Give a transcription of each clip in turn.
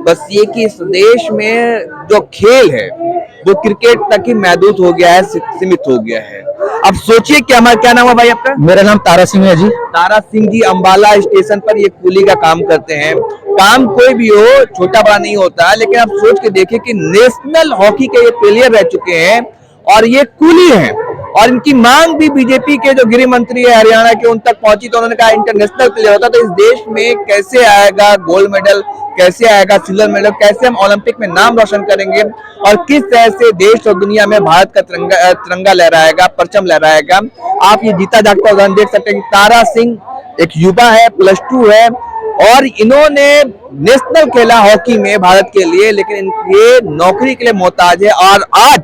बस ये कि इस देश में जो खेल है वो क्रिकेट तक ही महदूद हो गया है, सीमित हो गया है। अब सोचिए क्या नाम है भाई आपका? मेरा नाम तारा सिंह है जी। तारा सिंह जी अंबाला स्टेशन पर ये कूली का काम करते हैं। काम कोई भी हो, छोटा बड़ा नहीं होता, लेकिन आप सोच के देखिए कि नेशनल हॉकी के ये प्लेयर रह चुके हैं और ये कूली हैं। और इनकी मांग भी बीजेपी के जो गृह मंत्री है हरियाणा के, उन तक पहुंची तो उन्होंने कहा इंटरनेशनल प्लेयर होता तो इस देश में कैसे आएगा गोल्ड मेडल, कैसे आएगा सिल्वर मेडल, कैसे हम ओलंपिक में नाम रोशन करेंगे और किस तरह से देश और दुनिया में भारत का तिरंगा लहराएगा, परचम लहराएगा। आप ये जीता जागता उदाहरण देख सकते हैं कि तारा सिंह एक युवा है, +2 है और इन्होंने नेशनल खेला हॉकी में भारत के लिए, लेकिन ये नौकरी के लिए मोहताज है और आज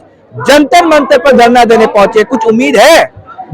जंतर मंतर पर धरना देने पहुंचे। कुछ उम्मीद है?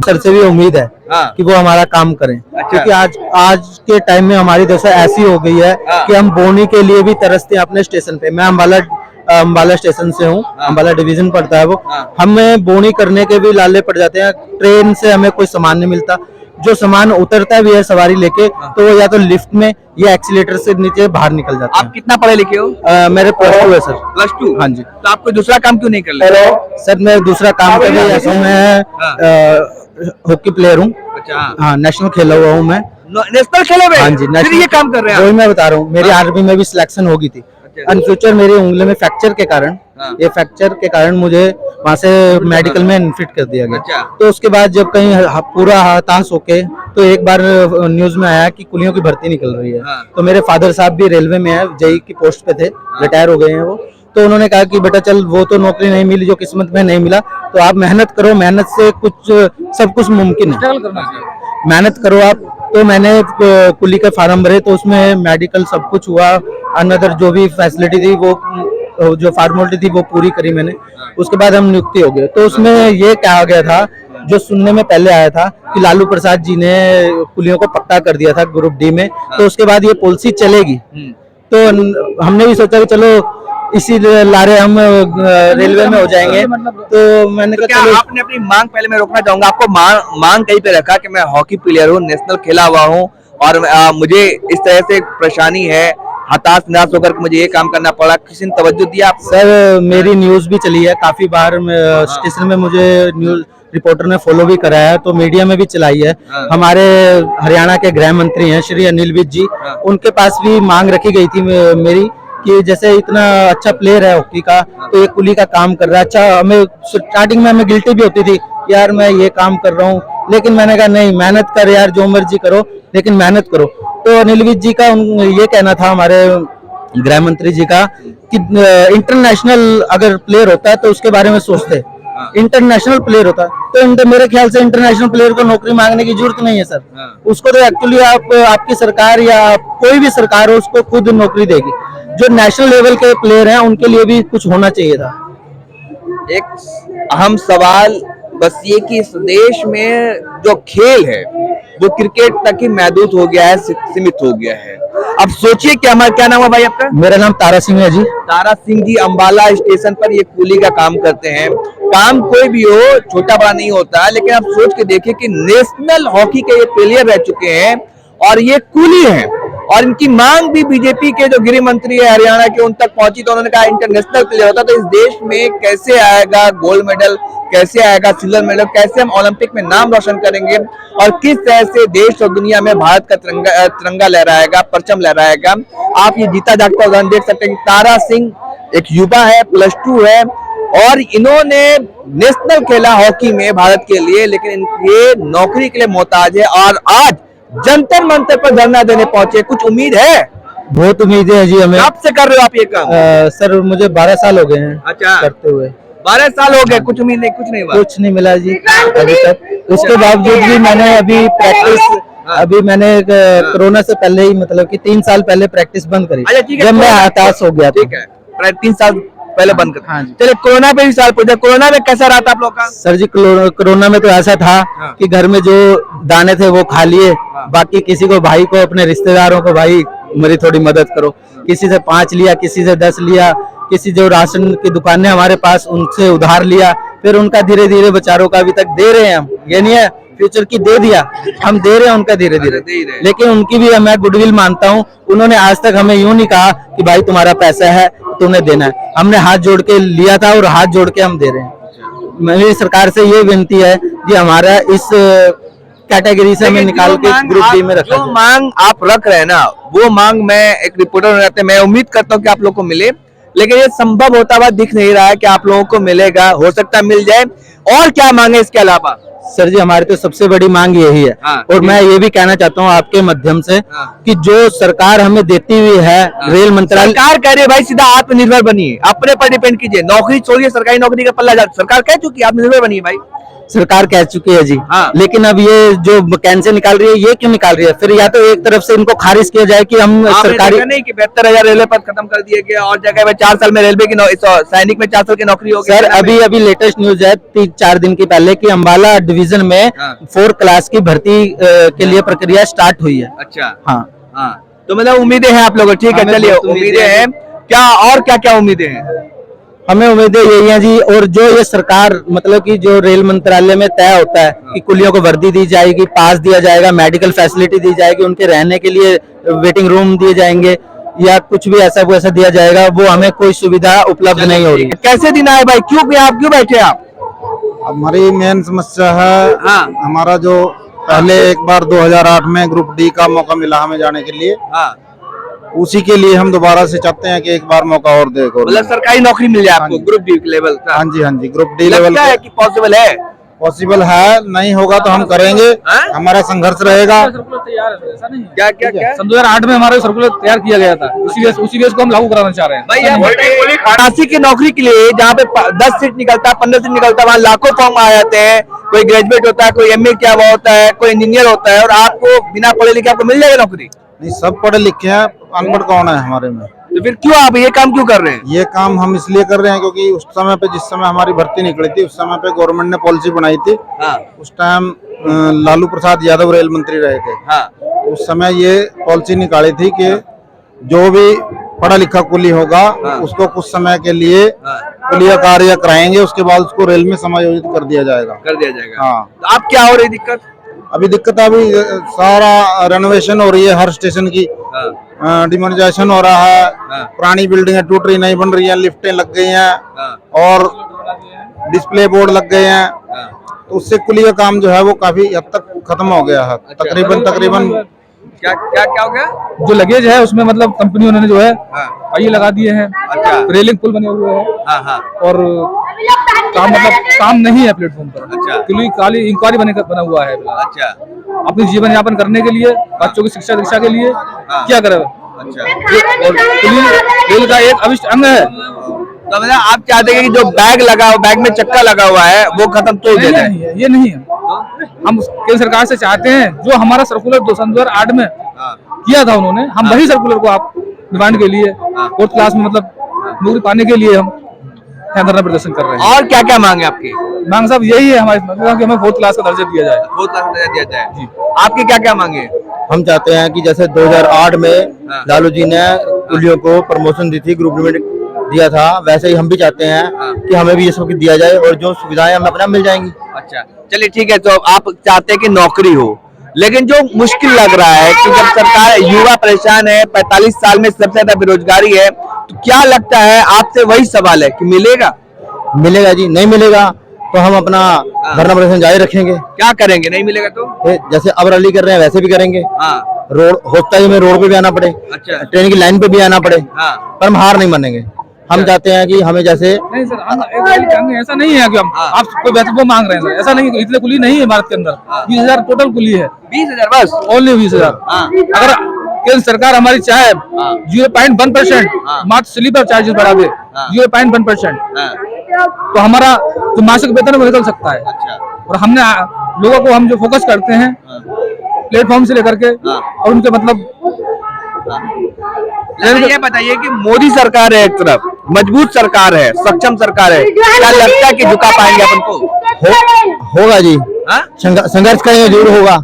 सर से भी उम्मीद है कि वो हमारा काम करें। अच्छा। क्योंकि आज के टाइम में हमारी दशा ऐसी हो गई है कि हम बोनी के लिए भी तरसते हैं अपने स्टेशन पे। मैं अंबाला स्टेशन से हूँ, अंबाला डिवीजन पड़ता है वो। हमें बोनी करने के भी लाले पड़ जाते हैं, ट्रेन से हमें कोई सामान नहीं मिलता। जो सामान उतरता भी है सवारी लेके तो वो या तो लिफ्ट में या एक्सीलेटर से नीचे बाहर निकल जाता है। आप कितना पढ़े लिखे हो? मेरे +2 है सर। +2? हाँ जी। तो आप कोई दूसरा काम क्यों नहीं कर रहे? सर मैं दूसरा काम कर रही हूँ, मैं हॉकी प्लेयर हूँ। अच्छा। हाँ, नेशनल खेला हुआ हूँ मैं। नेशनल खेले हुए? हाँ जी, फिर ये काम कर रहे हैं? वही मैं बता रहा हूँ, मेरी आर्मी में भी सिलेक्शन होगी थी। इन फ्यूचर मेरी उंगली में फ्रैक्चर के कारण, ये फ्रैक्चर के कारण मुझे वहाँ से मेडिकल में इनफिट कर दिया गया। तो उसके बाद जब कहीं पूरा हताश होके तो एक बार न्यूज में आया कि कुलियों की भर्ती निकल रही है। तो मेरे फादर साहब भी रेलवे में है, जेई की पोस्ट पे थे, रिटायर हो गए हैं वो। तो उन्होंने कहा कि बेटा चल, वो तो नौकरी नहीं मिली जो किस्मत में नहीं मिला, तो आप मेहनत करो, मेहनत से सब कुछ मुमकिन है, मेहनत करो आप। तो मैंने कुली का फार्म भरे तो उसमें मेडिकल सब कुछ हुआ, अनदर जो भी फैसिलिटी थी वो जो फॉर्मेलिटी थी वो पूरी करी मैंने। उसके बाद हम नियुक्ति हो गए। तो उसमें ये कहा गया था, जो सुनने में पहले आया था कि लालू प्रसाद जी ने कुलियों को पक्का कर दिया था ग्रुप डी में, तो उसके बाद ये पॉलिसी चलेगी। तो हमने भी सोचा कि चलो इसी लारे हम रेलवे में हो जाएंगे। तो मैंने कहा क्या आपने अपनी मांग, पहले मैं रोकना चाहूंगा आपको, मांग कहीं पे रखा कि मैं हॉकी प्लेयर हूँ, नेशनल खेला हुआ हूँ और मुझे इस तरह से परेशानी है, हताश निराश होकर मुझे ये काम करना पड़ा, किसी ने तवज्जो दिया आप? सर मेरी न्यूज भी चली है काफी बार, स्टेशन में मुझे न्यूज रिपोर्टर ने फॉलो भी कराया है, तो मीडिया में भी चलाई है। हमारे हरियाणा के गृह मंत्री हैं श्री अनिल विज जी, उनके पास भी मांग रखी गई थी मेरी कि जैसे इतना अच्छा प्लेयर है हॉकी का, तो ये कुली का काम कर रहा है। अच्छा, हमें स्टार्टिंग में हमें गिल्टी भी होती थी यार मैं ये काम कर रहा हूँ, लेकिन मैंने कहा नहीं, मेहनत कर यार, जो मर्जी करो लेकिन मेहनत करो। तो अनिल विज जी का ये कहना था, हमारे गृह मंत्री जी का, कि इंटरनेशनल अगर प्लेयर होता है तो उसके बारे में सोचते, इंटरनेशनल प्लेयर होता है तो मेरे ख्याल से इंटरनेशनल प्लेयर को नौकरी मांगने की जरूरत नहीं है सर। उसको तो एक्चुअली आपकी सरकार या कोई भी सरकार हो उसको खुद नौकरी देगी। जो नेशनल लेवल के प्लेयर हैं उनके लिए भी कुछ होना चाहिए था। एक अहम सवाल बस ये कि इस देश में जो खेल है वो क्रिकेट तक ही महदूद हो गया है, सीमित हो गया है। अब सोचिए क्या नाम है भाई आपका? मेरा नाम तारा सिंह है जी। तारा सिंह जी अंबाला स्टेशन पर ये कूली का काम करते हैं। काम कोई भी हो, छोटा बड़ा नहीं होता, लेकिन आप सोच के देखिए कि नेशनल हॉकी के ये प्लेयर रह चुके हैं और ये कूली हैं और इनकी मांग भी बीजेपी के जो गृह मंत्री है हरियाणा के, उन तक पहुंची तो उन्होंने कहा इंटरनेशनल प्लेयर होता तो इस देश में कैसे आएगा गोल्ड मेडल, कैसे आएगा सिल्वर मेडल, कैसे हम ओलंपिक में नाम रोशन करेंगे और किस तरह से देश और दुनिया में भारत का तिरंगा लहराएगा, परचम लहराएगा। आप ये जीता जागता उदाहरण देख सकते हैं कि तारा सिंह एक युवा है, +2 है और इन्होंने नेशनल खेला हॉकी में भारत के लिए, लेकिन ये नौकरी के लिए मोहताज है और आज जंतर मंतर पर धरना देने पहुंचे। कुछ उम्मीद है? बहुत उम्मीद है जी हमें। कब से कर रहे हो आप ये काम? सर मुझे 12 साल हो गए हैं। अच्छा, करते हुए 12 साल हो गए। कुछ उम्मीद नहीं, कुछ नहीं हुआ? कुछ नहीं मिला जी अभी तक। उसके बावजूद भी मैंने अभी मैंने कोरोना से पहले ही, मतलब कि 3 साल पहले प्रैक्टिस बंद करी जब मैं हताश हो गया। ठीक है, 3 साल पहले बंद कर। हाँ, चलिए कोरोना पे भी साल पूछा, कोरोना में कैसा रहा था आप लोग का? सर जी कोरोना में तो ऐसा था कि घर में जो दाने थे वो खा लिए, बाकी किसी को, भाई को, अपने रिश्तेदारों को, भाई मेरी थोड़ी मदद करो, किसी से 5 लिया, किसी से 10 लिया, किसी जो राशन की दुकानें हमारे पास उनसे उधार लिया, फिर उनका धीरे धीरे बेचारों का अभी तक दे रहे हैं हम। ये नहीं है फ्यूचर की दे दिया, हम दे रहे हैं उनका धीरे धीरे, दे ही रहे हैं। लेकिन उनकी भी मैं गुडविल मानता हूँ। उन्होंने आज तक हमें यूं नहीं कहा कि भाई तुम्हारा पैसा है तुम्हें देना है, हमने हाथ जोड़ के लिया था और हाथ जोड़ के हम दे रहे हैं। मेरी सरकार से ये विनती है कि हमारा इस कैटेगरी से हमें निकाल के ग्रुप डी में रखा जो जाए। मांग आप रख रहे हैं ना, वो मांग मैं एक रिपोर्टर होने नाते मैं उम्मीद करता हूँ कि आप लोग को मिले, लेकिन ये संभव होता हुआ दिख नहीं रहा है कि आप लोगों को मिलेगा। हो सकता है मिल जाए। और क्या मांगे इसके अलावा? सर जी हमारी तो सबसे बड़ी मांग यही है। हाँ, और मैं ये भी कहना चाहता हूँ आपके माध्यम से कि जो सरकार हमें देती हुई है, रेल मंत्रालय सरकार कह रही है भाई सीधा आत्मनिर्भर बनिए, अपने पर डिपेंड कीजिए, नौकरी छोड़िए, सरकारी नौकरी का पल्ला सरकार कह चुकी है आत्मनिर्भर बनिए भाई। सरकार कह चुकी है जी। हाँ। लेकिन अब ये जो वैकेंसी निकाल रही है ये क्यों निकाल रही है? फिर या तो एक तरफ से इनको खारिज किया जाए कि हम सरकारी नहीं कि 72,000 रेलवे पद खत्म कर दिए गए और जगह में 4 साल में रेलवे की सैनिक में 4 साल की नौकरी होगी। सर अभी लेटेस्ट न्यूज है 3-4 दिन की पहले कि अंबाला डिवीजन में 4 क्लास की भर्ती के लिए प्रक्रिया स्टार्ट हुई है। अच्छा। हाँ हाँ, तो मतलब उम्मीदें हैं आप लोगों को? ठीक है, चलिए उम्मीदें हैं। क्या और क्या क्या उम्मीदें हैं? हमें उम्मीदें यही है जी। और जो ये सरकार मतलब कि जो रेल मंत्रालय में तय होता है कि कुलियों को वर्दी दी जाएगी, पास दिया जाएगा, मेडिकल फैसिलिटी दी जाएगी, उनके रहने के लिए वेटिंग रूम दिए जाएंगे या कुछ भी ऐसा वैसा दिया जाएगा, वो हमें कोई सुविधा उपलब्ध नहीं हो रही। कैसे दिन आए भाई? क्यों बैठे आप? हमारी मेन समस्या है हमारा जो पहले एक बार 2008 में ग्रुप डी का मौका मिला हमें जाने के लिए, उसी के लिए हम दोबारा से चाहते हैं कि एक बार मौका और दे। मतलब सरकारी नौकरी मिल जाए आपको ग्रुप डी लेवल का? हाँ जी, ग्रुप डी लेवल लगता है कि पॉसिबल है? पॉसिबल है, नहीं होगा तो हम करेंगे, हमारा संघर्ष रहेगा। क्या क्या क्या? सन 2008 में हमारा सर्कुलर तैयार किया गया था, उसी बेस को हम लागू कराना चाह रहे हैं। भाई आप बताइए, 88 की नौकरी के लिए जहाँ पे 10 सीट निकलता है, 15 सीट निकलता है, वहाँ लाखों फॉर्म आ जाते हैं। कोई ग्रेजुएट होता है, कोई MA किया हुआ होता है, कोई इंजीनियर होता है, और आपको बिना पढ़े लिखे आपको मिल जाएगा नौकरी? नहीं, सब पढ़े लिखे हैं, अनपढ़ कौन है हमारे में? तो फिर क्यों आप ये काम क्यों कर रहे हैं? ये काम हम इसलिए कर रहे हैं क्योंकि उस समय पे जिस समय हमारी भर्ती निकली थी, उस समय पे गवर्नमेंट ने पॉलिसी बनाई थी। उस टाइम लालू प्रसाद यादव रेल मंत्री रहे थे। उस समय ये पॉलिसी निकाली थी कि जो भी पढ़ा लिखा कुली होगा उसको कुछ समय के लिए कुलिया कार्य कराएंगे, उसके बाद उसको रेल में समायोजित कर दिया जाएगा। हाँ। तो आप क्या हो रही दिक्कत? अभी दिक्कत अभी सारा रेनोवेशन हो रही है हर स्टेशन की, डिमोनेटाइजेशन हो रहा है, पुरानी बिल्डिंगें टूट रही नहीं बन रही हैं, लिफ्टें लग गई हैं और डिस्प्ले बोर्ड लग गए हैं, तो उससे कुली का काम जो है वो काफी हद तक खत्म हो गया है। तकरीबन क्या क्या क्या हो गया? जो लगेज है उसमें मतलब कंपनियों ने जो है पहिए लगा दिए हैं, रेलिंग पुल बने हुए हैं और काम नहीं है प्लेटफॉर्म पर। क्योंकि खाली इंक्वायरी बना हुआ है। अपने जीवन यापन करने के लिए, बच्चों की शिक्षा दीक्षा के लिए क्या करे। और रेल का एक अविष्ट अंग है। तो मतलब आप चाहते हैं कि जो बैग में चक्का लगा हुआ है वो खत्म तो ये नहीं है। हम केंद्र सरकार से चाहते हैं जो हमारा सर्कुलर 2008 में किया था उन्होंने, हम वही सर्कुलर को आप डिमांड के लिए 4th क्लास में मतलब नौकरी पाने के लिए हम धरना प्रदर्शन कर रहे हैं। और क्या क्या मांग है आपकी? मांग साहब यही है हमारी मतलब कि हमें 4th क्लास का दर्जा दिया जाए। 4th क्लास का दर्जा दिया जाए जी। आपकी क्या क्या मांगे? हम चाहते हैं कि जैसे 2008 में लालू जी ने कुलियों को प्रमोशन दी थी, ग्रुप डी दिया था, वैसे ही हम भी चाहते हैं कि हमें भी ये सब दिया जाए और जो सुविधाएं हमें अपना मिल जाएंगी। अच्छा, चलिए ठीक है। तो आप चाहते हैं कि नौकरी हो, लेकिन जो मुश्किल लग रहा है कि जब सरकार, युवा परेशान है, 45 साल में सबसे ज्यादा बेरोजगारी है, तो क्या लगता है, आपसे वही सवाल है कि मिलेगा? मिलेगा जी, नहीं मिलेगा तो हम अपना धरना प्रदर्शन जारी रखेंगे। क्या करेंगे नहीं मिलेगा तो? जैसे अब रैली कर रहे हैं वैसे भी करेंगे। रोड होता ही में रोड पे भी आना पड़े, ट्रेन की लाइन पे भी आना पड़े, पर हम हार नहीं मानेंगे। हम चाहते हैं कि हमें जैसे नहीं सर, हम ऐसा नहीं है कि हम आप कोई वैसे वो मांग रहे हैं सर, ऐसा नहीं है। इतने कुली नहीं है भारत के अंदर। 20,000 टोटल कुली है। 20,000 बस? ओनली 20,000। अगर केंद्र सरकार हमारी चाहे 0.1% मात्र स्लीपर चार्जेस बढ़ा दे, 0.1%, तो हमारा जो मासिक वेतन वो निकल सकता है। और हमने लोगों को हम जो फोकस करते हैं प्लेटफॉर्म से लेकर के और उनके मतलब ये बताइए कि मोदी सरकार है, एक तरफ मजबूत सरकार है, सक्षम सरकार है, क्या लगता है कि झुका पाएंगे अपन को? होगा जी। संघर्ष करेंगे जरूर होगा।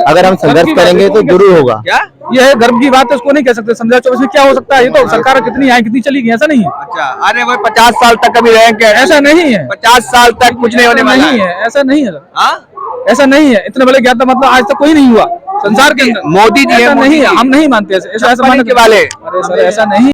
अगर हम संघर्ष करेंगे तो जरूर होगा। क्या ये है गर्व की बात है, उसको नहीं कह सकते। 2024 में क्या हो सकता है, ये तो सरकार कितनी आई कितनी चली गई, ऐसा नहीं है। अच्छा, अरे वो 50 साल तक कभी रहेंगे? ऐसा नहीं है। 50 साल तक कुछ नहीं होने वाला है। ऐसा नहीं है। ऐसा नहीं है, इतने बड़े ज्ञाता मतलब आज तक कोई नहीं हुआ संसार के अंदर। मोदी जी ऐसा है, नहीं है, हम नहीं मानते ऐसा मानने के वाले अरे सर ऐसा नहीं।